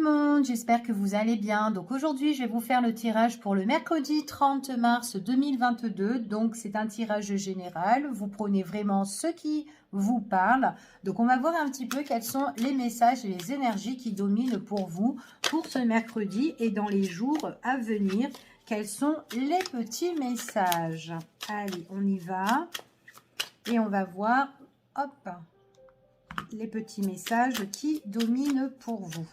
monde, j'espère que vous allez bien. Donc aujourd'hui, je vais vous faire le tirage pour le mercredi 30 mars 2022. Donc c'est un tirage général, vous prenez vraiment ce qui vous parle. Donc on va voir un petit peu quels sont les messages et les énergies qui dominent pour vous pour ce mercredi et dans les jours à venir. Quels sont les petits messages? Allez, on y va et on va voir, hop, les petits messages qui dominent pour vous.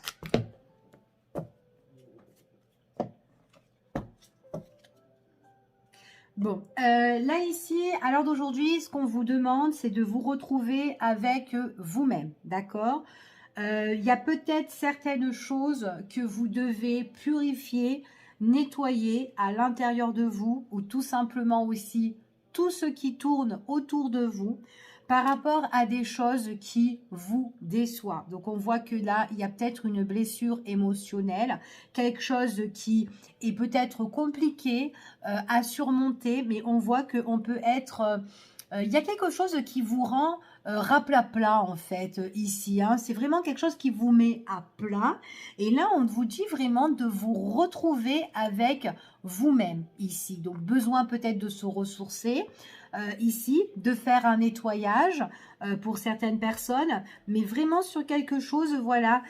Bon, là ici, à l'heure d'aujourd'hui, ce qu'on vous demande, c'est de vous retrouver avec vous-même, d'accord? Il y a peut-être certaines choses que vous devez purifier, nettoyer à l'intérieur de vous, ou tout simplement aussi tout ce qui tourne autour de vous, par rapport à des choses qui vous déçoivent. Donc on voit que là, il y a peut-être une blessure émotionnelle, quelque chose qui est peut-être compliqué à surmonter, mais on voit qu'on peut être... il y a quelque chose qui vous rend raplapla en fait ici. Hein. C'est vraiment quelque chose qui vous met à plat. Et là, on vous dit vraiment de vous retrouver avec vous-même ici. Donc, besoin peut-être de se ressourcer ici, de faire un nettoyage pour certaines personnes, mais vraiment sur quelque chose, voilà...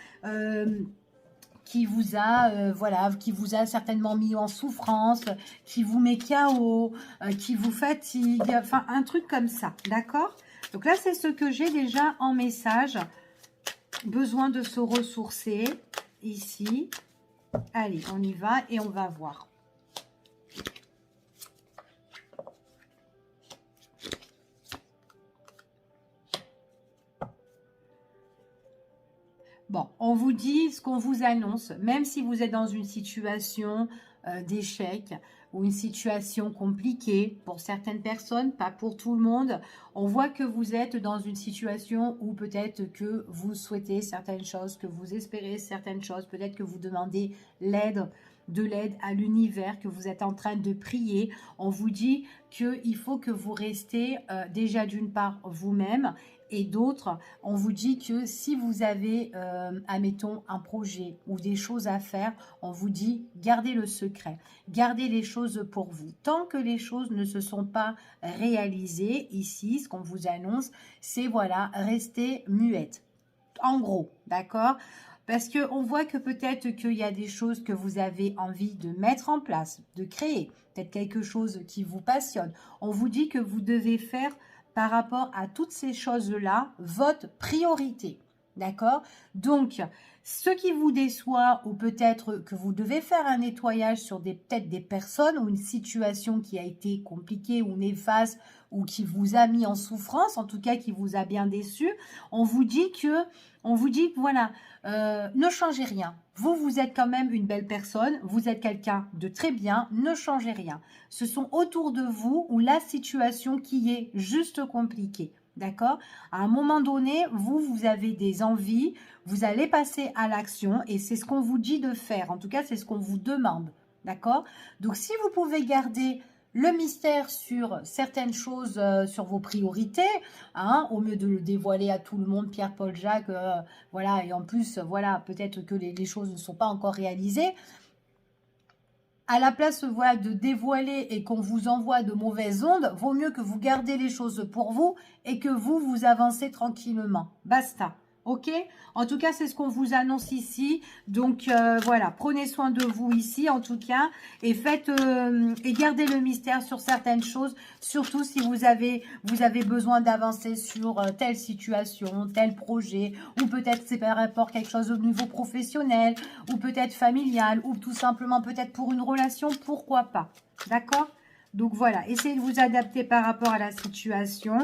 qui vous a voilà, qui vous a certainement mis en souffrance, qui vous met KO, qui vous fatigue, enfin un truc comme ça, d'accord? Donc là, c'est ce que j'ai déjà en message. Besoin de se ressourcer ici. Allez, on y va et on va voir. Bon, on vous dit ce qu'on vous annonce, même si vous êtes dans une situation d'échec ou une situation compliquée pour certaines personnes, pas pour tout le monde. On voit que vous êtes dans une situation où peut-être que vous souhaitez certaines choses, que vous espérez certaines choses, peut-être que vous demandez de l'aide à l'univers, que vous êtes en train de prier. On vous dit qu'il faut que vous restez déjà d'une part vous-même, et d'autres, on vous dit que si vous avez, admettons, un projet ou des choses à faire, on vous dit gardez le secret, gardez les choses pour vous. Tant que les choses ne se sont pas réalisées, ici, ce qu'on vous annonce, c'est voilà, restez muette. En gros, d'accord? Parce qu'on voit que peut-être qu'il y a des choses que vous avez envie de mettre en place, de créer, peut-être quelque chose qui vous passionne. On vous dit que vous devez faire par rapport à toutes ces choses-là, votre priorité. D'accord? Donc, ce qui vous déçoit ou peut-être que vous devez faire un nettoyage sur peut-être des personnes ou une situation qui a été compliquée ou néfaste ou qui vous a mis en souffrance, en tout cas qui vous a bien déçu, on vous dit que voilà, ne changez rien. Vous êtes quand même une belle personne, vous êtes quelqu'un de très bien, ne changez rien. Ce sont autour de vous ou la situation qui est juste compliquée. D'accord? À un moment donné, vous avez des envies, vous allez passer à l'action et c'est ce qu'on vous dit de faire. En tout cas, c'est ce qu'on vous demande. D'accord? Donc, si vous pouvez garder le mystère sur certaines choses, sur vos priorités, hein, au mieux de le dévoiler à tout le monde, Pierre, Paul, Jacques, voilà, et en plus, voilà, peut-être que les choses ne sont pas encore réalisées. À la place voilà, de dévoiler et qu'on vous envoie de mauvaises ondes, vaut mieux que vous gardez les choses pour vous et que vous avancez tranquillement. Basta. Ok? En tout cas, c'est ce qu'on vous annonce ici. Donc, voilà, prenez soin de vous ici, en tout cas. Et et gardez le mystère sur certaines choses. Surtout si vous avez besoin d'avancer sur telle situation, tel projet. Ou peut-être c'est par rapport à quelque chose au niveau professionnel. Ou peut-être familial. Ou tout simplement peut-être pour une relation. Pourquoi pas? D'accord? Donc voilà, essayez de vous adapter par rapport à la situation.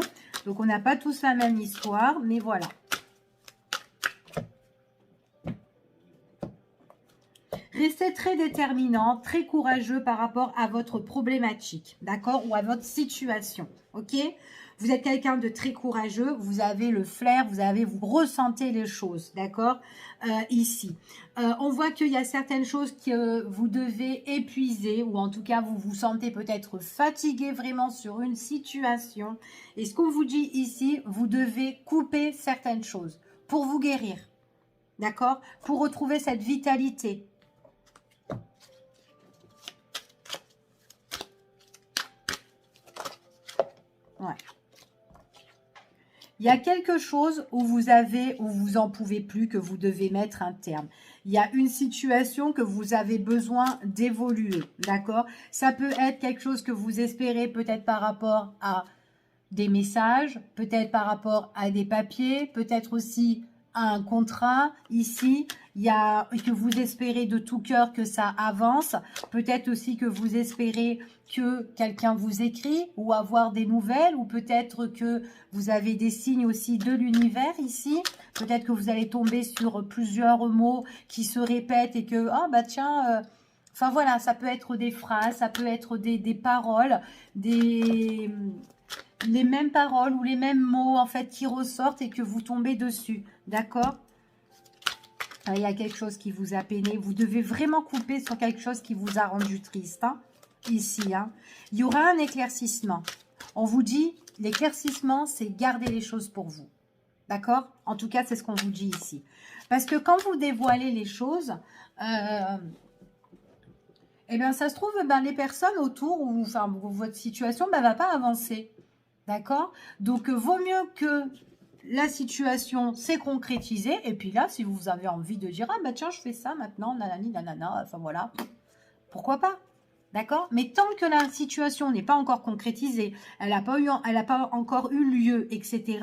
Donc on n'a pas tous la même histoire, mais voilà. Restez très déterminant, très courageux par rapport à votre problématique, d'accord? Ou à votre situation, ok? Vous êtes quelqu'un de très courageux, vous avez le flair, vous ressentez les choses, d'accord? Ici. On voit qu'il y a certaines choses que vous devez épuiser, ou en tout cas, vous vous sentez peut-être fatigué vraiment sur une situation. Et ce qu'on vous dit ici, vous devez couper certaines choses pour vous guérir. d'accord? Pour retrouver cette vitalité. Ouais. Il y a quelque chose où vous en pouvez plus, que vous devez mettre un terme. Il y a une situation que vous avez besoin d'évoluer, d'accord? Ça peut être quelque chose que vous espérez peut-être par rapport à des messages, peut-être par rapport à des papiers, peut-être aussi à un contrat. Ici, il y a que vous espérez de tout cœur que ça avance. Peut-être aussi que vous espérez que quelqu'un vous écrit ou avoir des nouvelles, ou peut-être que vous avez des signes aussi de l'univers ici. Peut-être que vous allez tomber sur plusieurs mots qui se répètent et que, ah bah tiens, enfin voilà, ça peut être des phrases, ça peut être des paroles, les mêmes paroles ou les mêmes mots en fait qui ressortent et que vous tombez dessus, d'accord? Il y a quelque chose qui vous a peiné, vous devez vraiment couper sur quelque chose qui vous a rendu triste, hein, ici, hein. Il y aura un éclaircissement. On vous dit, l'éclaircissement, c'est garder les choses pour vous, d'accord? En tout cas, c'est ce qu'on vous dit ici. Parce que quand vous dévoilez les choses, eh bien, ça se trouve, ben, les personnes autour, ou enfin, votre situation, ne va pas avancer. D'accord? Donc, vaut mieux que la situation s'est concrétisée. Et puis là, si vous avez envie de dire, ah bah tiens, je fais ça maintenant, nanani, nanana, enfin voilà, pourquoi pas? D'accord? Mais tant que la situation n'est pas encore concrétisée, elle n'a pas encore eu lieu, etc.,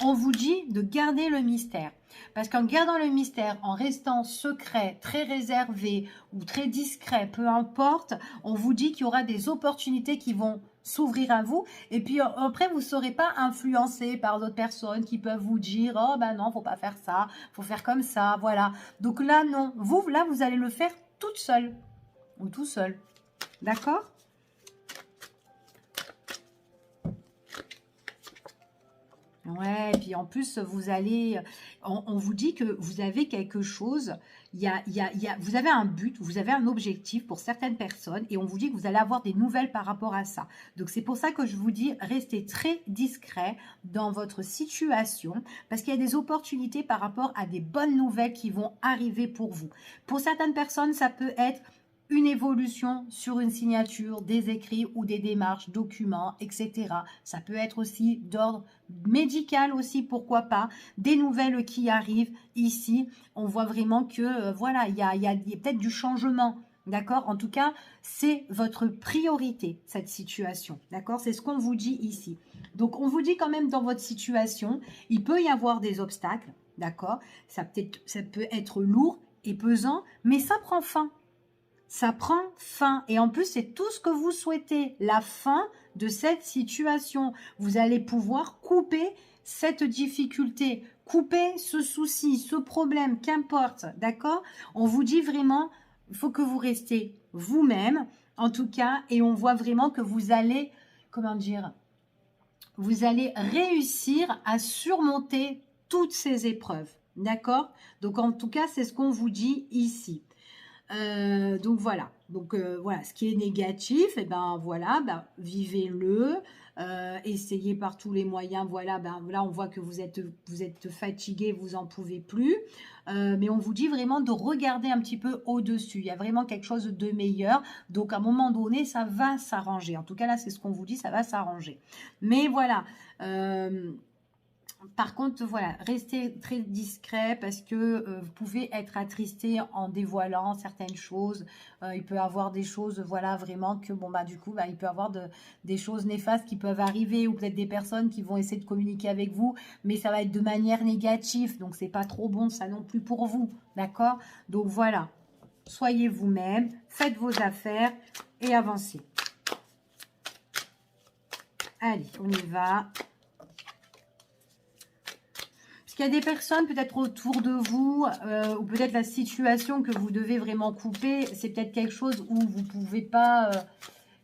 on vous dit de garder le mystère. Parce qu'en gardant le mystère, en restant secret, très réservé ou très discret, peu importe, on vous dit qu'il y aura des opportunités qui vont s'ouvrir à vous. Et puis après, vous ne serez pas influencé par d'autres personnes qui peuvent vous dire, oh ben non, faut pas faire ça, faut faire comme ça, voilà. Donc là, non. Vous, là, vous allez le faire toute seule ou tout seul. D'accord? Ouais, et puis en plus, vous allez, on vous dit que vous avez quelque chose, vous avez un but, vous avez un objectif pour certaines personnes, et on vous dit que vous allez avoir des nouvelles par rapport à ça. Donc c'est pour ça que je vous dis, restez très discret dans votre situation, parce qu'il y a des opportunités par rapport à des bonnes nouvelles qui vont arriver pour vous. Pour certaines personnes, ça peut être une évolution sur une signature, des écrits ou des démarches, documents, etc. Ça peut être aussi d'ordre médical aussi, pourquoi pas, des nouvelles qui arrivent ici. On voit vraiment que, voilà, il y a peut-être du changement, d'accord? En tout cas, c'est votre priorité, cette situation, d'accord? C'est ce qu'on vous dit ici. Donc, on vous dit quand même dans votre situation, il peut y avoir des obstacles, d'accord? Ça peut être lourd et pesant, mais ça prend fin. Ça prend fin. Et en plus, c'est tout ce que vous souhaitez. La fin de cette situation. Vous allez pouvoir couper cette difficulté, couper ce souci, ce problème, qu'importe. D'accord? On vous dit vraiment, il faut que vous restez vous-même, en tout cas, et on voit vraiment que vous allez, comment dire, vous allez réussir à surmonter toutes ces épreuves. D'accord? Donc, en tout cas, c'est ce qu'on vous dit ici. Donc voilà. Donc voilà, ce qui est négatif, et ben voilà, ben, vivez-le, essayez par tous les moyens. Voilà, ben là on voit que vous êtes fatigué, vous en pouvez plus, mais on vous dit vraiment de regarder un petit peu au-dessus. Il y a vraiment quelque chose de meilleur. Donc à un moment donné, ça va s'arranger. En tout cas là, c'est ce qu'on vous dit, ça va s'arranger. Mais voilà. Par contre, voilà, restez très discret parce que vous pouvez être attristé en dévoilant certaines choses. Il peut y avoir des choses, voilà, vraiment que, bon, bah, du coup, bah, il peut y avoir des choses néfastes qui peuvent arriver ou peut-être des personnes qui vont essayer de communiquer avec vous, mais ça va être de manière négative. Donc, c'est pas trop bon, ça non plus pour vous. D'accord? Donc, voilà. Soyez vous-même, faites vos affaires et avancez. Allez, on y va. Qu'il y a des personnes peut-être autour de vous ou peut-être la situation que vous devez vraiment couper, c'est peut-être quelque chose où vous pouvez pas,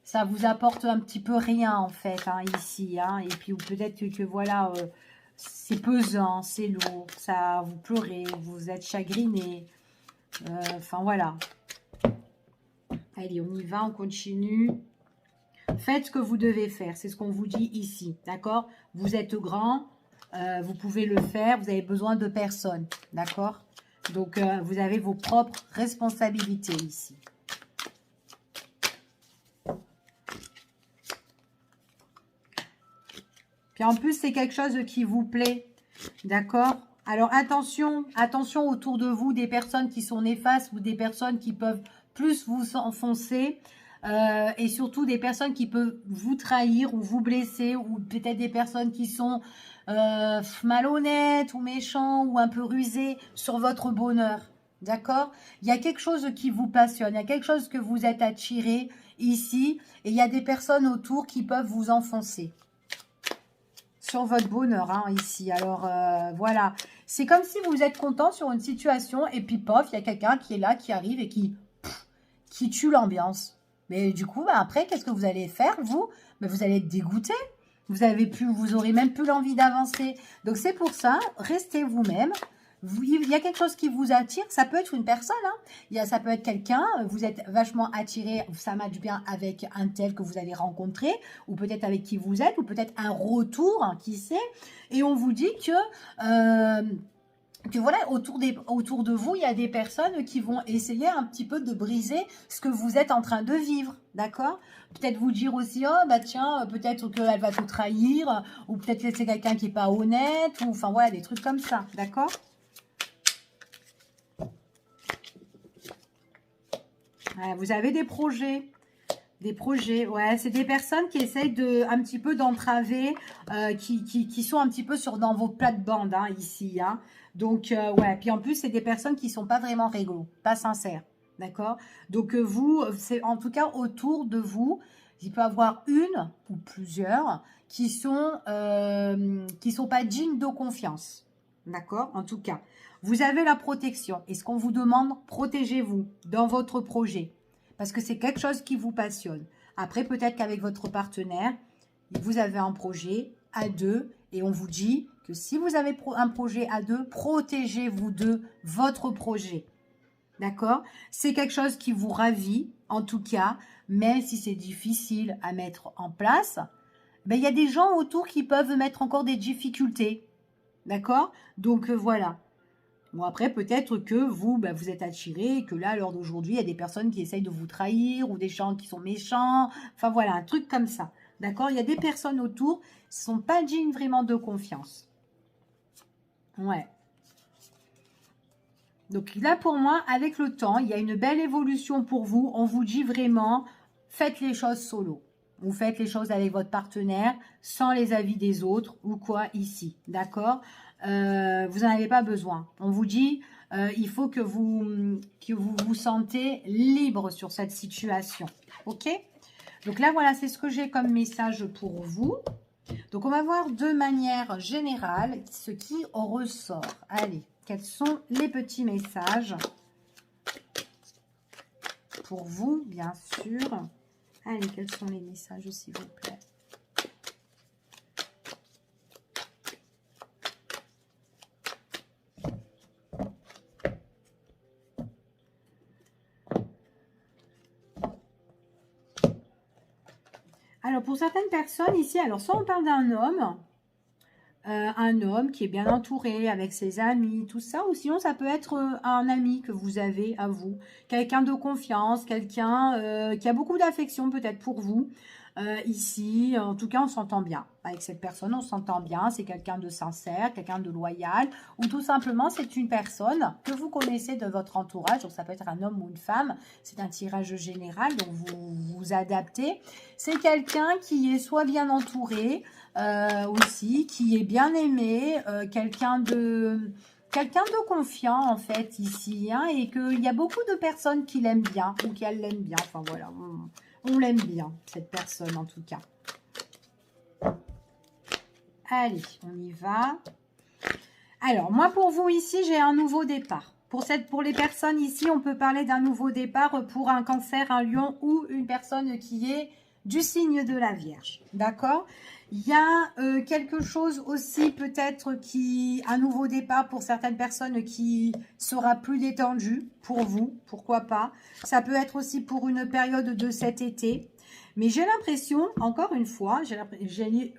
ça vous apporte un petit peu rien en fait, hein, ici, hein, et puis peut-être que voilà, c'est pesant, c'est lourd, ça vous pleurez, vous êtes chagriné, enfin voilà. Allez, on y va, on continue. Faites ce que vous devez faire, c'est ce qu'on vous dit ici, d'accord? Vous êtes grand. Vous pouvez le faire, vous avez besoin de personne, d'accord? Donc, vous avez vos propres responsabilités ici. Puis en plus, c'est quelque chose qui vous plaît. D'accord? Alors, attention, attention autour de vous, des personnes qui sont néfastes ou des personnes qui peuvent plus vous enfoncer. Et surtout des personnes qui peuvent vous trahir ou vous blesser, ou peut-être des personnes qui sont malhonnêtes ou méchants ou un peu rusés sur votre bonheur. D'accord? Il y a quelque chose qui vous passionne, il y a quelque chose que vous êtes attiré ici, et il y a des personnes autour qui peuvent vous enfoncer sur votre bonheur, hein, ici. Alors, voilà. C'est comme si vous êtes content sur une situation, et puis, pof, il y a quelqu'un qui est là, qui arrive et qui tue l'ambiance. Mais du coup, bah, après, qu'est-ce que vous allez faire, vous? Mais vous allez être dégoûté. Vous aurez même plus l'envie d'avancer. Donc, c'est pour ça, restez vous-même. Il y a quelque chose qui vous attire. Ça peut être une personne. Hein. Ça peut être quelqu'un. Vous êtes vachement attiré. Ça matche bien avec un tel que vous avez rencontré. Ou peut-être avec qui vous êtes. Ou peut-être un retour, hein, qui sait. Et on vous dit que voilà, autour de vous, il y a des personnes qui vont essayer un petit peu de briser ce que vous êtes en train de vivre, d'accord? Peut-être vous dire aussi, oh bah tiens, peut-être qu'elle va te trahir, ou peut-être que c'est quelqu'un qui n'est pas honnête, ou enfin voilà, des trucs comme ça, d'accord? Ouais, vous avez des projets. Des projets, ouais, c'est des personnes qui essayent un petit peu d'entraver, qui sont un petit peu dans vos plates-bandes, hein, ici, hein. Donc, ouais, puis en plus, c'est des personnes qui sont pas vraiment réglo, pas sincères, d'accord? Donc, vous, c'est en tout cas autour de vous, il peut y avoir une ou plusieurs qui sont pas dignes de confiance, d'accord? En tout cas, vous avez la protection. Et ce qu'on vous demande, protégez-vous dans votre projet. Parce que c'est quelque chose qui vous passionne. Après, peut-être qu'avec votre partenaire, vous avez un projet à deux et on vous dit que si vous avez un projet à deux, protégez-vous de votre projet. D'accord? C'est quelque chose qui vous ravit, en tout cas, même si c'est difficile à mettre en place. Ben, il y a des gens autour qui peuvent mettre encore des difficultés. D'accord? Donc, voilà. Bon, après, peut-être que vous, bah, vous êtes attiré, et que là, à l'heure d'aujourd'hui, il y a des personnes qui essayent de vous trahir, ou des gens qui sont méchants, enfin voilà, un truc comme ça. D'accord? Il y a des personnes autour qui ne sont pas dignes vraiment de confiance. Ouais. Donc là, pour moi, avec le temps, il y a une belle évolution pour vous. On vous dit vraiment, faites les choses solo. Vous faites les choses avec votre partenaire, sans les avis des autres, ou quoi, ici. D'accord? Vous n'en avez pas besoin. On vous dit, il faut que vous vous sentez libre sur cette situation. Ok? Donc là, voilà, c'est ce que j'ai comme message pour vous. Donc, on va voir de manière générale ce qui ressort. Allez, quels sont les petits messages pour vous, bien sûr. Allez, quels sont les messages, s'il vous plaît? Alors, pour certaines personnes ici, alors soit on parle d'un homme qui est bien entouré avec ses amis, tout ça, ou sinon ça peut être un ami que vous avez à vous, quelqu'un de confiance, quelqu'un qui a beaucoup d'affection peut-être pour vous. Ici, en tout cas, on s'entend bien. Avec cette personne, on s'entend bien. C'est quelqu'un de sincère, quelqu'un de loyal, ou tout simplement, c'est une personne que vous connaissez de votre entourage. Donc, ça peut être un homme ou une femme. C'est un tirage général, donc vous vous adaptez. C'est quelqu'un qui est soit bien entouré aussi, qui est bien aimé, quelqu'un de confiant en fait ici, hein, et qu'il y a beaucoup de personnes qui l'aiment bien ou qui l'aiment bien. Enfin voilà. On l'aime bien, cette personne en tout cas. Allez, on y va. Alors, moi pour vous ici, j'ai un nouveau départ. Pour les personnes ici, on peut parler d'un nouveau départ pour un cancer, un lion ou une personne qui est du signe de la Vierge. D'accord? Il y a quelque chose aussi peut-être un nouveau départ pour certaines personnes qui sera plus détendu pour vous, pourquoi pas. Ça peut être aussi pour une période de cet été. Mais j'ai l'impression, encore une fois,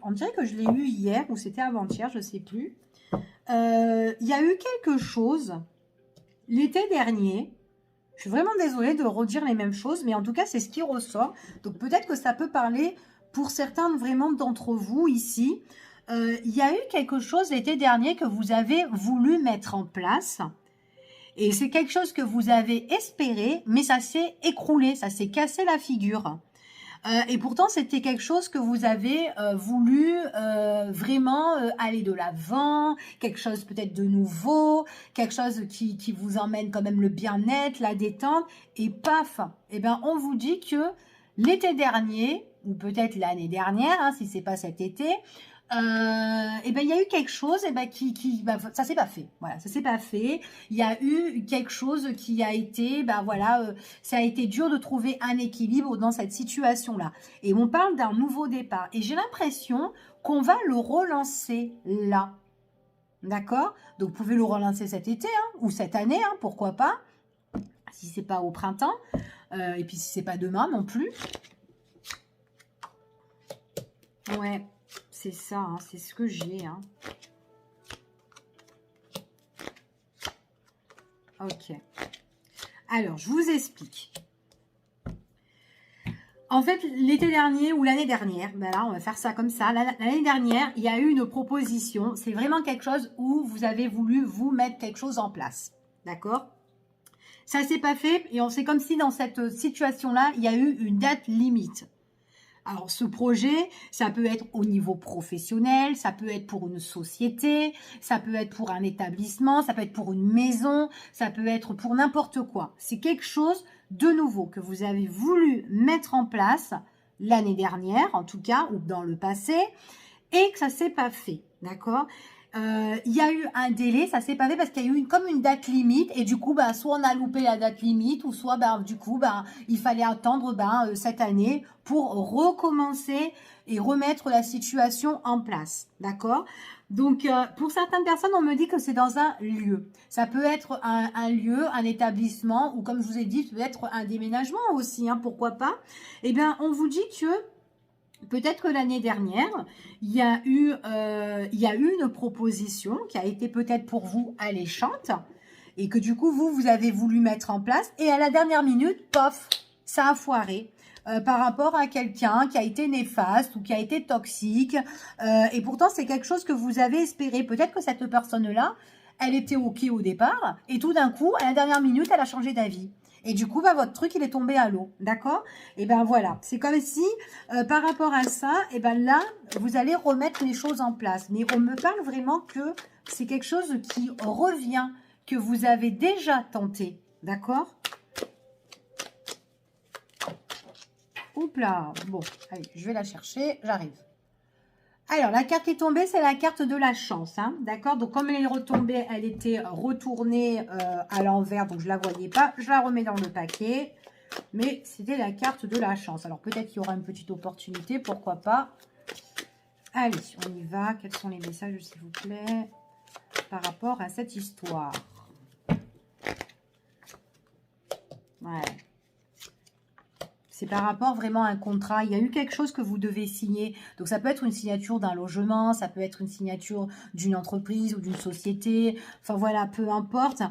on dirait que je l'ai eu hier ou c'était avant-hier, je ne sais plus. Il y a eu quelque chose l'été dernier, je suis vraiment désolée de redire les mêmes choses, mais en tout cas, c'est ce qui ressort. Donc, peut-être que ça peut parler pour certains vraiment d'entre vous ici. Il y a eu quelque chose l'été dernier que vous avez voulu mettre en place. Et c'est quelque chose que vous avez espéré, mais ça s'est écroulé, ça s'est cassé la figure. Et pourtant, c'était quelque chose que vous avez voulu vraiment aller de l'avant, quelque chose peut-être de nouveau, quelque chose qui vous emmène quand même le bien-être, la détente, et paf, eh ben, on vous dit que l'été dernier, ou peut-être l'année dernière, hein, si c'est pas cet été, et ben il y a eu quelque chose et ben ça s'est pas fait, voilà, ça s'est pas fait. Il y a eu quelque chose qui a été ben voilà, ça a été dur de trouver un équilibre dans cette situation là, et on parle d'un nouveau départ et j'ai l'impression qu'on va le relancer là, d'accord? Donc vous pouvez le relancer cet été hein, ou cette année hein, pourquoi pas, si c'est pas au printemps, et puis si c'est pas demain non plus. Ouais, c'est ça, hein, c'est ce que j'ai. Hein. Ok. Alors, je vous explique. En fait, l'été dernier ou l'année dernière, ben là, on va faire ça comme ça. L'année dernière, il y a eu une proposition. C'est vraiment quelque chose où vous avez voulu vous mettre quelque chose en place. D'accord? Ça s'est pas fait et on sait comme si dans cette situation-là, il y a eu une date limite. Alors, ce projet, ça peut être au niveau professionnel, ça peut être pour une société, ça peut être pour un établissement, ça peut être pour une maison, ça peut être pour n'importe quoi. C'est quelque chose de nouveau que vous avez voulu mettre en place l'année dernière, en tout cas, ou dans le passé, et que ça s'est pas fait, d'accord? Il y a eu un délai, ça s'est pas fait parce qu'il y a eu comme une date limite et du coup, bah, soit on a loupé la date limite ou soit, bah, du coup, bah, il fallait attendre cette année pour recommencer et remettre la situation en place, d'accord? Donc, pour certaines personnes, on me dit que c'est dans un lieu. Ça peut être un lieu, un établissement ou comme je vous ai dit, peut-être un déménagement aussi, hein, pourquoi pas? Eh bien, on vous dit que peut-être que l'année dernière, il y a eu une proposition qui a été peut-être pour vous alléchante et que du coup, vous avez voulu mettre en place et à la dernière minute, pof, ça a foiré. Par rapport à quelqu'un qui a été néfaste ou qui a été toxique. Et pourtant, c'est quelque chose que vous avez espéré. Peut-être que cette personne-là, elle était OK au départ et tout d'un coup, à la dernière minute, elle a changé d'avis. Et du coup, bah, votre truc, il est tombé à l'eau. D'accord? Et ben voilà. C'est comme si, par rapport à ça, et ben là, vous allez remettre les choses en place. Mais on me parle vraiment que c'est quelque chose qui revient, que vous avez déjà tenté. D'accord? Oups là. Bon, allez, je vais la chercher. J'arrive. Alors, la carte qui est tombée, c'est la carte de la chance. Hein, d'accord? Donc, comme elle est retombée, elle était retournée à l'envers, donc je ne la voyais pas. Je la remets dans le paquet. Mais c'était la carte de la chance. Alors, peut-être qu'il y aura une petite opportunité, pourquoi pas. Allez, on y va. Quels sont les messages, s'il vous plaît, par rapport à cette histoire? Ouais. C'est par rapport vraiment à un contrat. Il y a eu quelque chose que vous devez signer. Donc, ça peut être une signature d'un logement, ça peut être une signature d'une entreprise ou d'une société. Enfin, voilà, peu importe.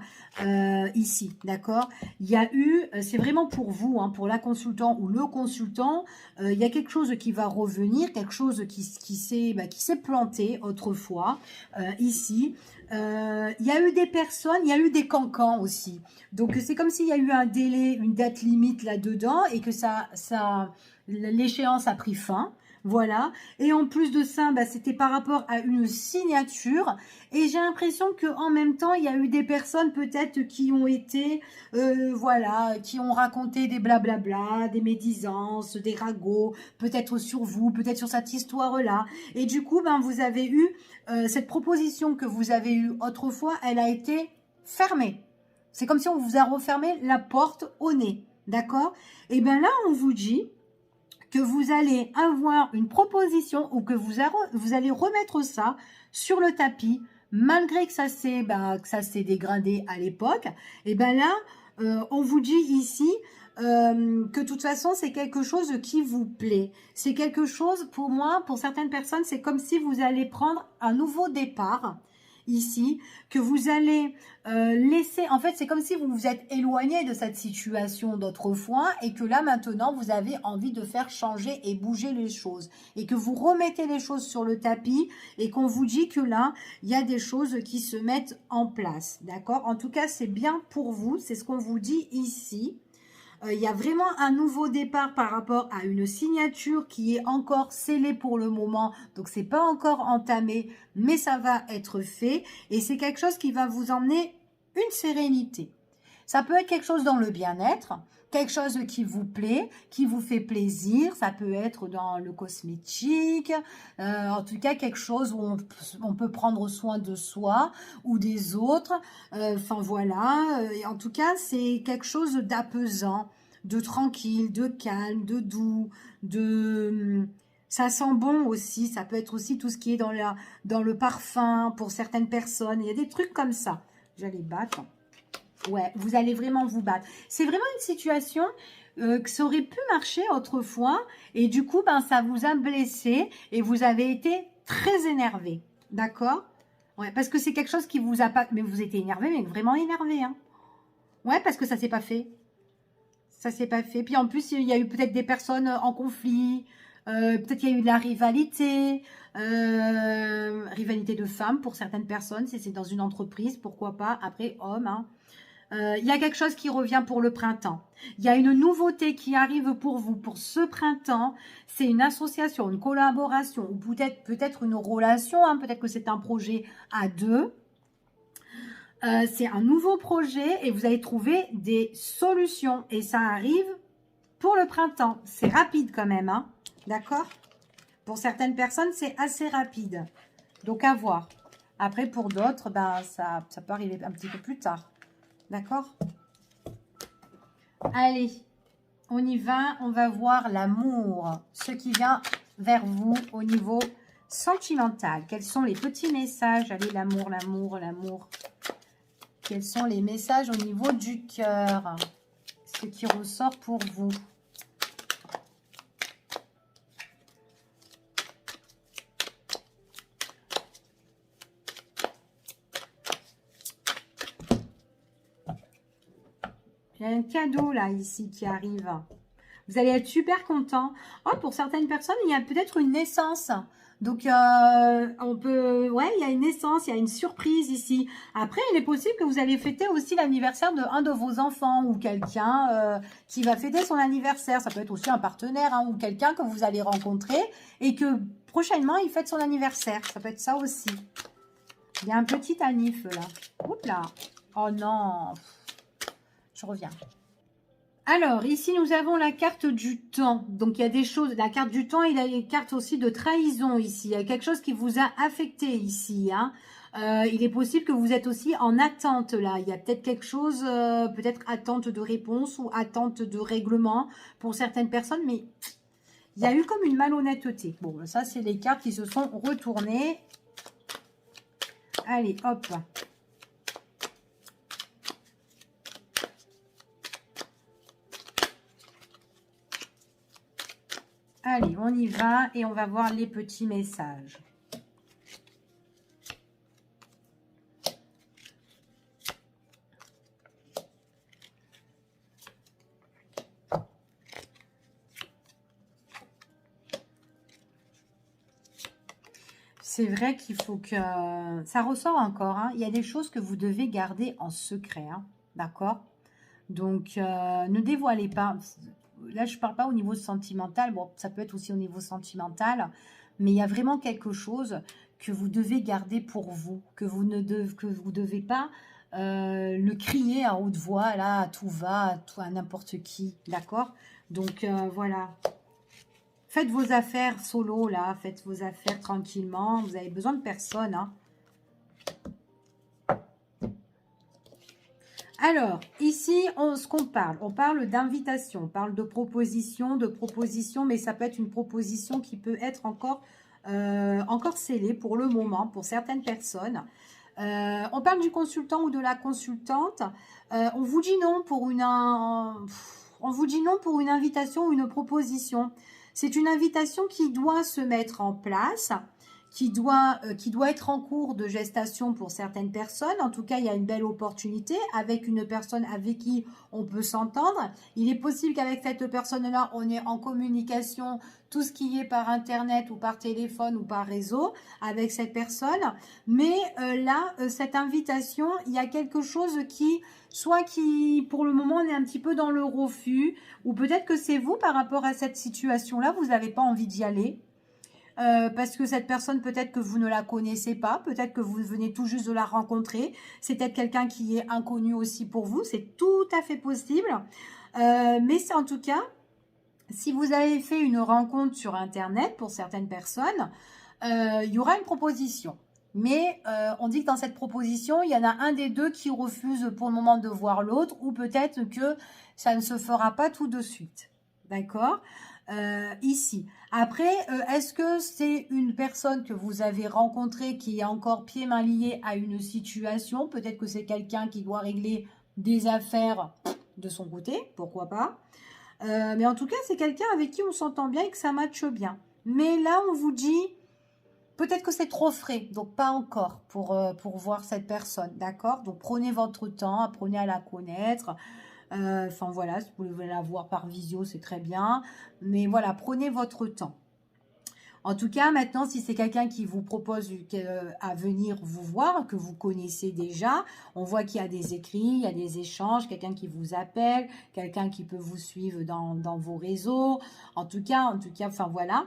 Ici, d'accord? Il y a eu, c'est vraiment pour vous, hein, pour la consultant ou le consultant, il y a quelque chose qui va revenir, quelque chose qui s'est planté autrefois, ici. Il y a eu des personnes, il y a eu des cancans aussi. Donc, c'est comme s'il y a eu un délai, une date limite là-dedans et que l'échéance a pris fin. Voilà. Et en plus de ça, bah, c'était par rapport à une signature. Et j'ai l'impression qu'en même temps, il y a eu des personnes peut-être qui ont été, voilà, qui ont raconté des blablabla, des médisances, des ragots, peut-être sur vous, peut-être sur cette histoire-là. Et du coup, ben, vous avez eu cette proposition que vous avez eue autrefois, elle a été fermée. C'est comme si on vous a refermé la porte au nez. D'accord? Et bien là, on vous dit que vous allez avoir une proposition ou que vous allez remettre ça sur le tapis, malgré que ça s'est dégradé à l'époque. Et bien là, on vous dit ici que de toute façon, c'est quelque chose qui vous plaît. C'est quelque chose, pour moi, pour certaines personnes, c'est comme si vous allez prendre un nouveau départ. ici, que vous allez laisser... En fait, c'est comme si vous vous êtes éloigné de cette situation d'autrefois et que là, maintenant, vous avez envie de faire changer et bouger les choses. Et que vous remettez les choses sur le tapis et qu'on vous dit que là, il y a des choses qui se mettent en place. D'accord? En tout cas, c'est bien pour vous. C'est ce qu'on vous dit ici. Il y a vraiment un nouveau départ par rapport à une signature qui est encore scellée pour le moment. Donc, c'est pas encore entamé, mais ça va être fait. Et c'est quelque chose qui va vous emmener une sérénité. Ça peut être quelque chose dans le bien-être, quelque chose qui vous plaît, qui vous fait plaisir. Ça peut être dans le cosmétique, en tout cas quelque chose où on peut prendre soin de soi ou des autres. Enfin voilà, et en tout cas c'est quelque chose d'apaisant, de tranquille, de calme, de doux, de... Ça sent bon aussi, ça peut être aussi tout ce qui est dans le parfum pour certaines personnes. Il y a des trucs comme ça. J'allais battre. Ouais, vous allez vraiment vous battre. C'est vraiment une situation que ça aurait pu marcher autrefois et du coup, ben, ça vous a blessé et vous avez été très énervé. D'accord? Ouais, parce que c'est quelque chose qui vous a pas... Mais vous étiez énervé, mais vraiment énervé, hein. Ouais, parce que ça s'est pas fait. Ça s'est pas fait. Puis en plus, il y a eu peut-être des personnes en conflit. Peut-être qu'il y a eu de la rivalité. Rivalité de femmes pour certaines personnes. Si c'est dans une entreprise, pourquoi pas. Après, hommes, hein. Il y a quelque chose qui revient pour le printemps. Il y a une nouveauté qui arrive pour vous pour ce printemps. C'est une association, une collaboration ou peut-être une relation. Hein, peut-être que c'est un projet à deux. C'est un nouveau projet et vous allez trouver des solutions. Et ça arrive pour le printemps. C'est rapide quand même. Hein, d'accord? Pour certaines personnes, c'est assez rapide. Donc à voir. Après, pour d'autres, ben, ça peut arriver un petit peu plus tard. D'accord? Allez, on y va. On va voir l'amour. Ce qui vient vers vous au niveau sentimental. Quels sont les petits messages? Allez, l'amour, l'amour, l'amour. Quels sont les messages au niveau du cœur? Ce qui ressort pour vous. Il y a un cadeau là, ici, qui arrive. Vous allez être super content. Oh, pour certaines personnes, il y a peut-être une naissance. Donc, on peut... Ouais, il y a une naissance, il y a une surprise ici. Après, il est possible que vous allez fêter aussi l'anniversaire d'un de vos enfants ou quelqu'un qui va fêter son anniversaire. Ça peut être aussi un partenaire hein, ou quelqu'un que vous allez rencontrer et que prochainement, il fête son anniversaire. Ça peut être ça aussi. Il y a un petit anif là. Oups là. Oh non. Je reviens. Alors, ici, nous avons la carte du temps. Donc, il y a des choses, la carte du temps, il y a les cartes aussi de trahison ici. Il y a quelque chose qui vous a affecté ici. Hein. Il est possible que vous êtes aussi en attente là. Il y a peut-être quelque chose, peut-être attente de réponse ou attente de règlement pour certaines personnes. Mais il y a eu comme une malhonnêteté. Bon, ça, c'est les cartes qui se sont retournées. Allez, hop. Allez, on y va et on va voir les petits messages. C'est vrai qu'il faut que... Ça ressort encore. Hein. Il y a des choses que vous devez garder en secret. Hein. D'accord? Donc, ne dévoilez pas... Là, je ne parle pas au niveau sentimental. Bon, ça peut être aussi au niveau sentimental. Mais il y a vraiment quelque chose que vous devez garder pour vous. Que vous ne devez pas le crier à haute voix, là, à tout va, à n'importe qui. D'accord? Donc, voilà. Faites vos affaires solo, là. Faites vos affaires tranquillement. Vous avez besoin de personne, hein. Alors, ici, ce qu'on parle, on parle d'invitation, on parle de proposition, mais ça peut être une proposition qui peut être encore scellée pour le moment, pour certaines personnes. On parle du consultant ou de la consultante. On vous dit non pour on vous dit non pour une invitation ou une proposition. C'est une invitation qui doit se mettre en place, qui doit être en cours de gestation pour certaines personnes. En tout cas, il y a une belle opportunité avec une personne avec qui on peut s'entendre. Il est possible qu'avec cette personne-là, on est en communication, tout ce qui est par Internet ou par téléphone ou par réseau avec cette personne. Mais là, cette invitation, il y a quelque chose soit qui, pour le moment, on est un petit peu dans le refus, ou peut-être que c'est vous, par rapport à cette situation-là, vous n'avez pas envie d'y aller. Parce que cette personne, peut-être que vous ne la connaissez pas, peut-être que vous venez tout juste de la rencontrer, c'est peut-être quelqu'un qui est inconnu aussi pour vous, c'est tout à fait possible. Mais c'est en tout cas, si vous avez fait une rencontre sur Internet, pour certaines personnes, il y aura une proposition. Mais on dit que dans cette proposition, il y en a un des deux qui refuse pour le moment de voir l'autre, ou peut-être que ça ne se fera pas tout de suite. D'accord ? Ici. Après, est-ce que c'est une personne que vous avez rencontrée qui est encore pieds-mains liés à une situation? Peut-être que c'est quelqu'un qui doit régler des affaires de son côté, pourquoi pas. Mais en tout cas, c'est quelqu'un avec qui on s'entend bien et que ça matche bien. Mais là, on vous dit, peut-être que c'est trop frais, donc pas encore pour voir cette personne, d'accord? Donc prenez votre temps, apprenez à la connaître. Enfin voilà, si vous voulez la voir par visio, c'est très bien. Mais voilà, prenez votre temps. En tout cas, maintenant, si c'est quelqu'un qui vous propose à venir vous voir, que vous connaissez déjà, on voit qu'il y a des écrits, il y a des échanges, quelqu'un qui vous appelle, quelqu'un qui peut vous suivre dans vos réseaux. En tout cas, enfin voilà.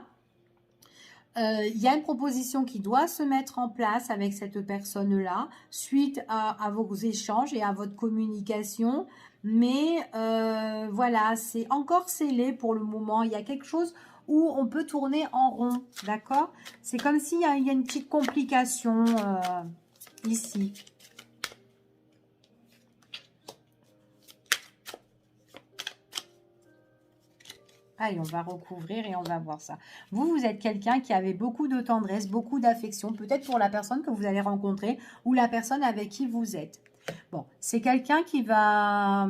Il y a une proposition qui doit se mettre en place avec cette personne-là, suite à vos échanges et à votre communication. Mais voilà, c'est encore scellé pour le moment. Il y a quelque chose où on peut tourner en rond, d'accord? C'est comme s'il y a une petite complication ici. Allez, on va recouvrir et on va voir ça. Vous êtes quelqu'un qui avait beaucoup de tendresse, beaucoup d'affection, peut-être pour la personne que vous allez rencontrer ou la personne avec qui vous êtes. Bon, c'est quelqu'un qui va...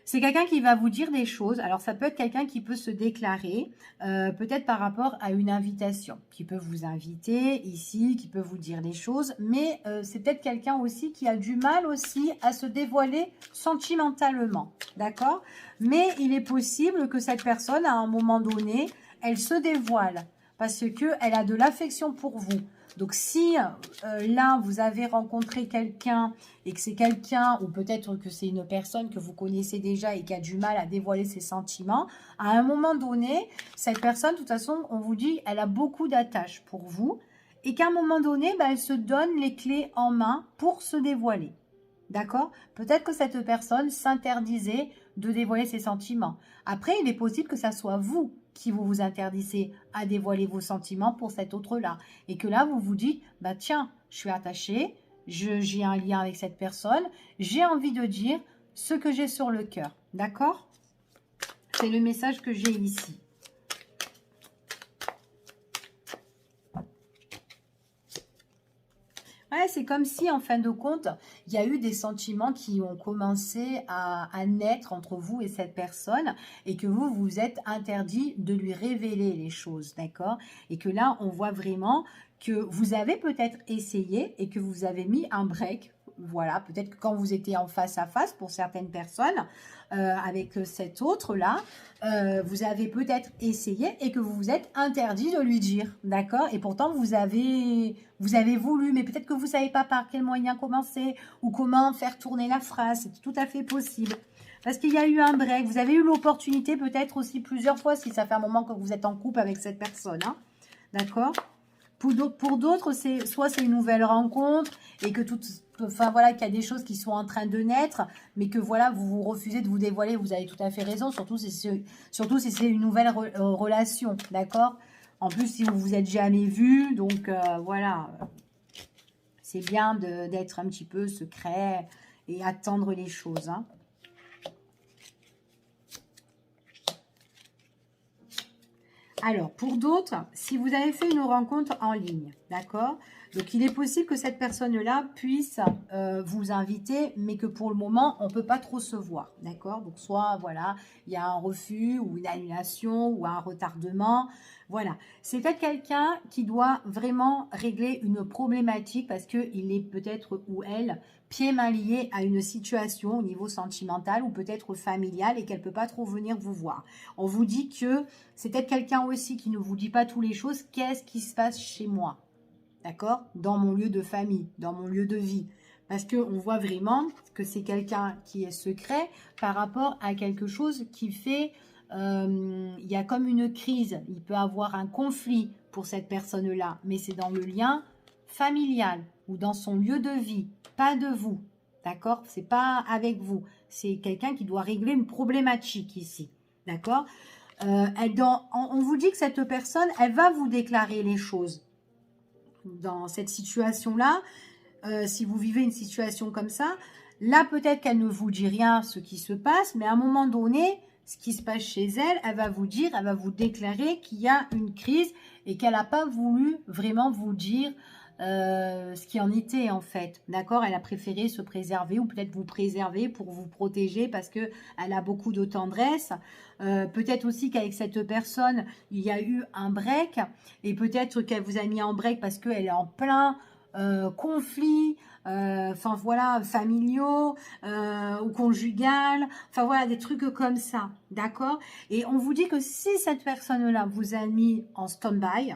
C'est quelqu'un qui va vous dire des choses. Alors, ça peut être quelqu'un qui peut se déclarer, peut-être par rapport à une invitation, qui peut vous inviter ici, qui peut vous dire des choses. Mais c'est peut-être quelqu'un aussi qui a du mal aussi à se dévoiler sentimentalement. D'accord? Mais il est possible que cette personne, à un moment donné, elle se dévoile parce qu'elle a de l'affection pour vous. Donc, si là, vous avez rencontré quelqu'un et que c'est quelqu'un, ou peut-être que c'est une personne que vous connaissez déjà et qui a du mal à dévoiler ses sentiments, à un moment donné, cette personne, de toute façon, on vous dit, elle a beaucoup d'attaches pour vous et qu'à un moment donné, elle se donne les clés en main pour se dévoiler. D'accord? Peut-être que cette personne s'interdisait de dévoiler ses sentiments. Après, il est possible que ça soit vous qui vous interdisez à dévoiler vos sentiments pour cet autre-là. Et que là, vous vous dites, tiens, je suis attachée, j'ai un lien avec cette personne, j'ai envie de dire ce que j'ai sur le cœur. D'accord? C'est le message que j'ai ici. Ouais, c'est comme si, en fin de compte, il y a eu des sentiments qui ont commencé à naître entre vous et cette personne et que vous vous êtes interdit de lui révéler les choses, d'accord? Et que là, on voit vraiment que vous avez peut-être essayé et que vous avez mis un break. Voilà, peut-être que quand vous étiez en face à face pour certaines personnes, avec cet autre-là, vous avez peut-être essayé et que vous vous êtes interdit de lui dire, d'accord? Et pourtant, vous avez voulu, mais peut-être que vous ne savez pas par quel moyen commencer ou comment faire tourner la phrase. C'est tout à fait possible. Parce qu'il y a eu un break. Vous avez eu l'opportunité peut-être aussi plusieurs fois, si ça fait un moment que vous êtes en couple avec cette personne. Hein, d'accord? Pour d'autres, soit c'est une nouvelle rencontre et que enfin voilà, qu'il y a des choses qui sont en train de naître, mais que voilà, vous refusez de vous dévoiler. Vous avez tout à fait raison, surtout si c'est une nouvelle relation, d'accord? En plus, si vous vous êtes jamais vu, donc voilà, c'est bien d'être un petit peu secret et attendre les choses. Hein. Alors, pour d'autres, si vous avez fait une rencontre en ligne, d'accord? Donc, il est possible que cette personne-là puisse vous inviter, mais que pour le moment, on ne peut pas trop se voir, d'accord? Donc, soit, voilà, il y a un refus ou une annulation ou un retardement. Voilà, c'est peut-être quelqu'un qui doit vraiment régler une problématique parce qu'il est peut-être ou elle pieds mains liés à une situation au niveau sentimental ou peut-être familial et qu'elle ne peut pas trop venir vous voir. On vous dit que c'est peut-être quelqu'un aussi qui ne vous dit pas toutes les choses. Qu'est-ce qui se passe chez moi? D'accord? Dans mon lieu de famille, dans mon lieu de vie. Parce qu'on voit vraiment que c'est quelqu'un qui est secret par rapport à quelque chose qui fait... il y a comme une crise, il peut avoir un conflit pour cette personne-là, mais c'est dans le lien familial ou dans son lieu de vie, pas de vous. D'accord? C'est pas avec vous. C'est quelqu'un qui doit régler une problématique ici. D'accord? On vous dit que cette personne, elle va vous déclarer les choses dans cette situation-là, si vous vivez une situation comme ça, là peut-être qu'elle ne vous dit rien ce qui se passe, mais à un moment donné, ce qui se passe chez elle, elle va vous dire, elle va vous déclarer qu'il y a une crise et qu'elle n'a pas voulu vraiment vous dire ce qui en était en fait. D'accord? Elle a préféré se préserver ou peut-être vous préserver pour vous protéger parce qu'elle a beaucoup de tendresse. Peut-être aussi qu'avec cette personne, il y a eu un break et peut-être qu'elle vous a mis en break parce qu'elle est en plein conflits, enfin voilà, familiaux ou conjugal, enfin voilà, des trucs comme ça, d'accord? Et on vous dit que si cette personne-là vous a mis en stand-by,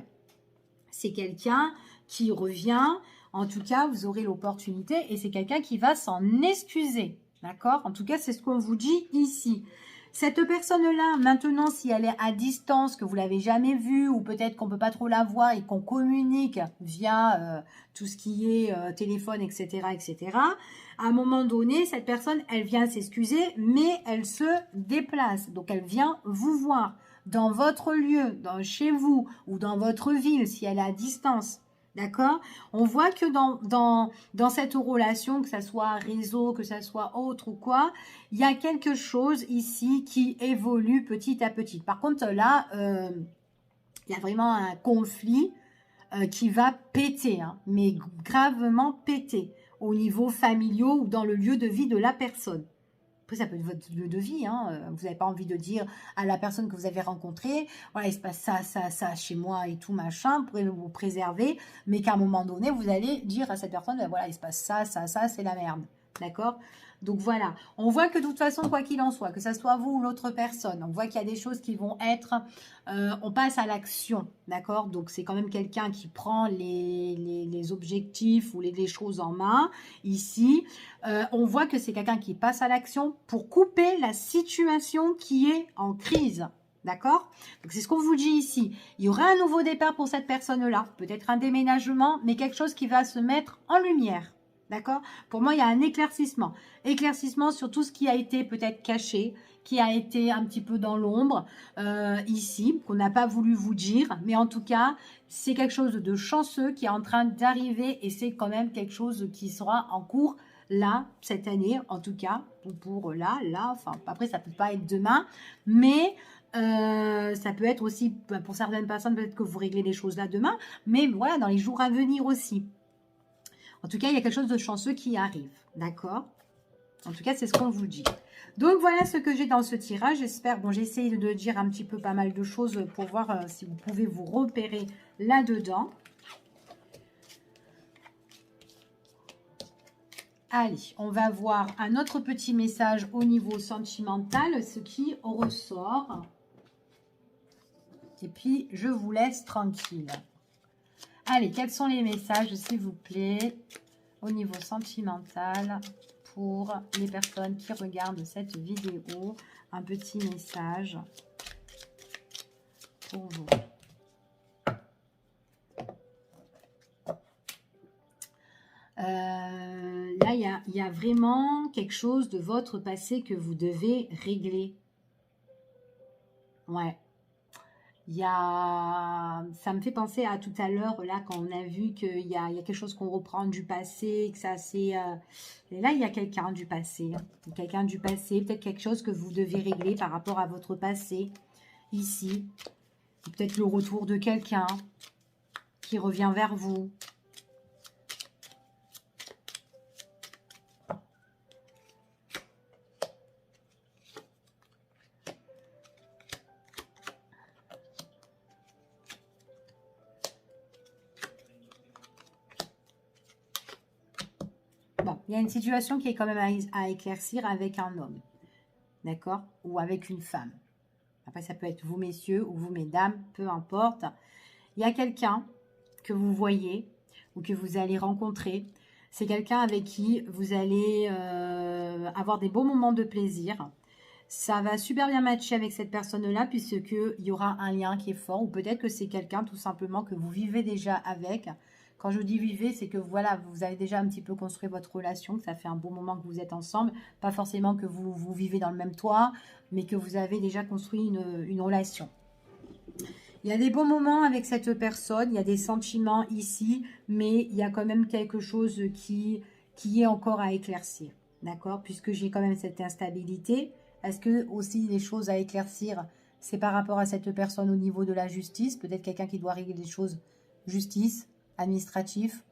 c'est quelqu'un qui revient, en tout cas, vous aurez l'opportunité et c'est quelqu'un qui va s'en excuser, d'accord? En tout cas, c'est ce qu'on vous dit ici. Cette personne-là, maintenant, si elle est à distance, que vous l'avez jamais vue, ou peut-être qu'on peut pas trop la voir et qu'on communique via tout ce qui est téléphone, etc., etc., à un moment donné, cette personne, elle vient s'excuser, mais elle se déplace. Donc, elle vient vous voir dans votre lieu, chez vous, ou dans votre ville, si elle est à distance. D'accord? On voit que dans cette relation, que ça soit réseau, que ça soit autre ou quoi, il y a quelque chose ici qui évolue petit à petit. Par contre, là, il y a vraiment un conflit qui va péter, hein, mais gravement péter au niveau familial ou dans le lieu de vie de la personne. Après, ça peut être votre lieu de vie. Hein. Vous n'avez pas envie de dire à la personne que vous avez rencontrée, voilà, il se passe ça, ça, ça chez moi et tout, machin, vous pourrez vous préserver, mais qu'à un moment donné, vous allez dire à cette personne, ben voilà, il se passe ça, ça, ça, c'est la merde. D'accord? Donc voilà, on voit que de toute façon, quoi qu'il en soit, que ça soit vous ou l'autre personne, on voit qu'il y a des choses qui vont être, on passe à l'action, d'accord? Donc c'est quand même quelqu'un qui prend les objectifs ou les choses en main, ici. On voit que c'est quelqu'un qui passe à l'action pour couper la situation qui est en crise. D'accord? Donc c'est ce qu'on vous dit ici. Il y aura un nouveau départ pour cette personne-là, peut-être un déménagement, mais quelque chose qui va se mettre en lumière. D'accord? Pour moi, il y a un éclaircissement. Éclaircissement sur tout ce qui a été peut-être caché, qui a été un petit peu dans l'ombre ici, qu'on n'a pas voulu vous dire. Mais en tout cas, c'est quelque chose de chanceux qui est en train d'arriver et c'est quand même quelque chose qui sera en cours là, cette année, en tout cas, pour là, enfin, après, ça peut pas être demain, mais ça peut être aussi, pour certaines personnes, peut-être que vous réglez des choses là demain, mais voilà, dans les jours à venir aussi. En tout cas, il y a quelque chose de chanceux qui arrive, d'accord? En tout cas, c'est ce qu'on vous dit. Donc, voilà ce que j'ai dans ce tirage. J'espère, bon, j'ai essayé de dire un petit peu pas mal de choses pour voir si vous pouvez vous repérer là-dedans. Allez, on va voir un autre petit message au niveau sentimental, ce qui ressort. Et puis, je vous laisse tranquille. Allez, quels sont les messages, s'il vous plaît, au niveau sentimental pour les personnes qui regardent cette vidéo? Un petit message pour vous. Là, il y a vraiment quelque chose de votre passé que vous devez régler. Ouais. Ça me fait penser à tout à l'heure, là, quand on a vu qu'il y a quelque chose qu'on reprend du passé, que ça c'est... Et là, il y a quelqu'un du passé. Hein. Quelqu'un du passé, peut-être quelque chose que vous devez régler par rapport à votre passé, ici. Peut-être le retour de quelqu'un qui revient vers vous. Bon, il y a une situation qui est quand même à éclaircir avec un homme. D'accord? Ou avec une femme. Après, ça peut être vous, messieurs, ou vous, mesdames, peu importe. Il y a quelqu'un que vous voyez ou que vous allez rencontrer. C'est quelqu'un avec qui vous allez avoir des beaux moments de plaisir. Ça va super bien matcher avec cette personne-là puisqu'il y aura un lien qui est fort. Ou peut-être que c'est quelqu'un tout simplement que vous vivez déjà avec. Quand je dis vivez, c'est que voilà, vous avez déjà un petit peu construit votre relation, que ça fait un bon moment que vous êtes ensemble. Pas forcément que vous vivez dans le même toit, mais que vous avez déjà construit une relation. Il y a des bons moments avec cette personne, il y a des sentiments ici, mais il y a quand même quelque chose qui est encore à éclaircir. D'accord? Puisque j'ai quand même cette instabilité. Est-ce que aussi les choses à éclaircir, c'est par rapport à cette personne au niveau de la justice? Peut-être quelqu'un qui doit régler des choses justice, administratif,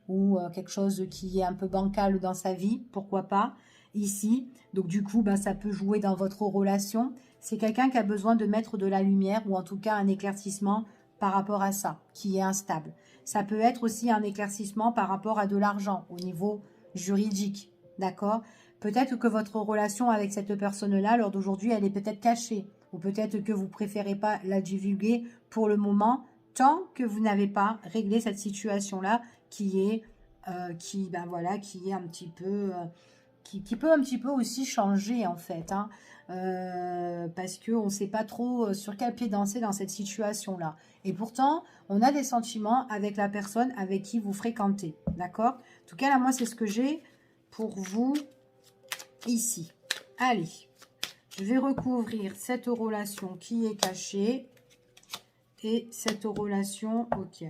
ou quelque chose qui est un peu bancal dans sa vie, pourquoi pas, ici. Donc du coup, ben, ça peut jouer dans votre relation. C'est quelqu'un qui a besoin de mettre de la lumière, ou en tout cas un éclaircissement par rapport à ça, qui est instable. Ça peut être aussi un éclaircissement par rapport à de l'argent, au niveau juridique, d'accord? Peut-être que votre relation avec cette personne-là, lors d'aujourd'hui, elle est peut-être cachée, ou peut-être que vous préférez pas la divulguer pour le moment, tant que vous n'avez pas réglé cette situation-là qui est, ben voilà, qui est un petit peu, qui peut un petit peu aussi changer en fait, hein, parce qu'on ne sait pas trop sur quel pied danser dans cette situation-là. Et pourtant, on a des sentiments avec la personne avec qui vous fréquentez, d'accord? En tout cas, là, moi, c'est ce que j'ai pour vous ici. Allez, je vais recouvrir cette relation qui est cachée et cette relation, ok.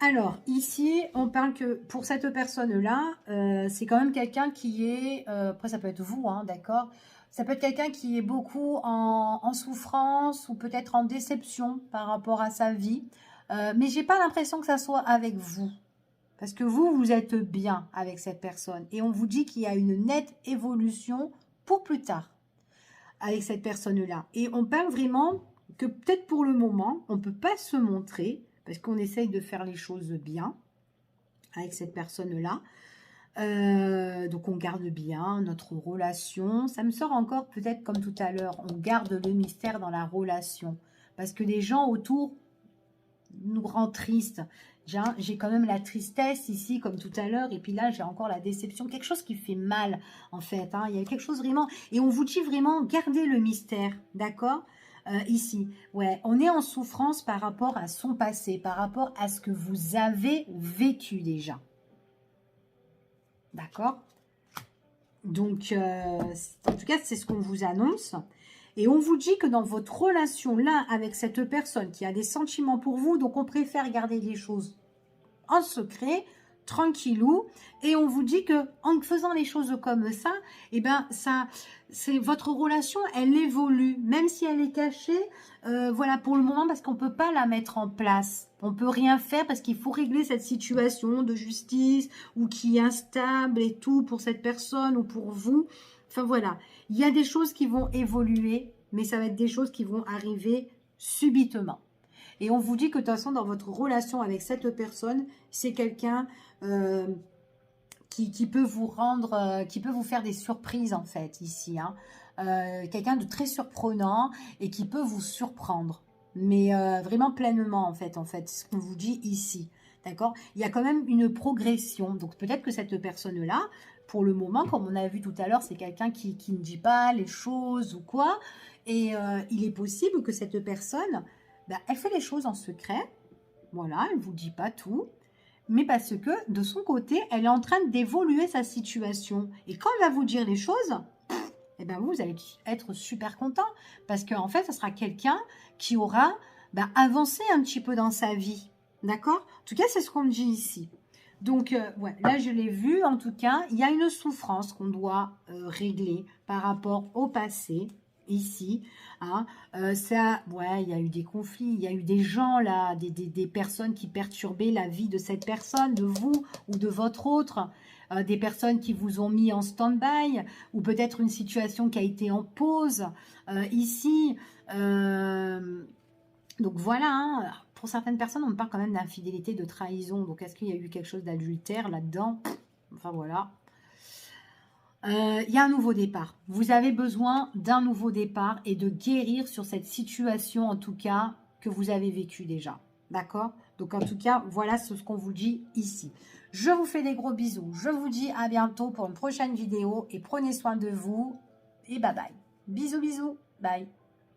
Alors, ici, on parle que pour cette personne-là, c'est quand même quelqu'un qui est... après, ça peut être vous, hein, d'accord? Ça peut être quelqu'un qui est beaucoup en souffrance ou peut-être en déception par rapport à sa vie. Mais j'ai pas l'impression que ça soit avec vous. Parce que vous, vous êtes bien avec cette personne. Et on vous dit qu'il y a une nette évolution pour plus tard avec cette personne-là. Et on parle vraiment que peut-être pour le moment, on ne peut pas se montrer parce qu'on essaye de faire les choses bien avec cette personne-là. Donc on garde bien notre relation. Ça me sort encore peut-être comme tout à l'heure, on garde le mystère dans la relation. Parce que les gens autour nous rendent tristes. J'ai quand même la tristesse ici, comme tout à l'heure, et puis là, j'ai encore la déception, quelque chose qui fait mal, en fait. Hein. Il y a quelque chose vraiment... Et on vous dit vraiment, gardez le mystère, d'accord? Ici, ouais, on est en souffrance par rapport à son passé, par rapport à ce que vous avez vécu déjà. D'accord? Donc, en tout cas, c'est ce qu'on vous annonce. Et on vous dit que dans votre relation là avec cette personne qui a des sentiments pour vous, donc on préfère garder les choses en secret, tranquillou, et on vous dit que en faisant les choses comme ça, et ben ça, c'est votre relation, elle évolue, même si elle est cachée, voilà pour le moment parce qu'on peut pas la mettre en place, on peut rien faire parce qu'il faut régler cette situation de justice ou qui est instable et tout pour cette personne ou pour vous. Enfin voilà, il y a des choses qui vont évoluer, mais ça va être des choses qui vont arriver subitement. Et on vous dit que de toute façon, dans votre relation avec cette personne, c'est quelqu'un qui peut vous rendre, qui peut vous faire des surprises en fait ici. Hein. Quelqu'un de très surprenant et qui peut vous surprendre. Mais vraiment pleinement en fait, c'est ce qu'on vous dit ici. D'accord? Il y a quand même une progression. Donc peut-être que cette personne-là, pour le moment, comme on a vu tout à l'heure, c'est quelqu'un qui ne dit pas les choses ou quoi. Et il est possible que cette personne, ben, elle fait les choses en secret. Voilà, elle ne vous dit pas tout. Mais parce que de son côté, elle est en train d'évoluer sa situation. Et quand elle va vous dire les choses, eh ben vous allez être super content. Parce qu'en fait, ce sera quelqu'un qui aura avancé un petit peu dans sa vie. D'accord? En tout cas, c'est ce qu'on me dit ici. Donc, ouais, là, je l'ai vu. En tout cas, il y a une souffrance qu'on doit régler par rapport au passé. Ici, hein, ça, ouais, il y a eu des conflits, il y a eu des gens là, des personnes qui perturbaient la vie de cette personne, de vous ou de votre autre, des personnes qui vous ont mis en stand-by, ou peut-être une situation qui a été en pause, ici, donc voilà, hein, pour certaines personnes, on parle quand même d'infidélité, de trahison, donc est-ce qu'il y a eu quelque chose d'adultère là-dedans? Enfin, voilà. Il y a un nouveau départ. Vous avez besoin d'un nouveau départ et de guérir sur cette situation, en tout cas, que vous avez vécue déjà. D'accord? Donc, en tout cas, voilà ce qu'on vous dit ici. Je vous fais des gros bisous. Je vous dis à bientôt pour une prochaine vidéo et prenez soin de vous. Et bye bye. Bisous, bisous. Bye.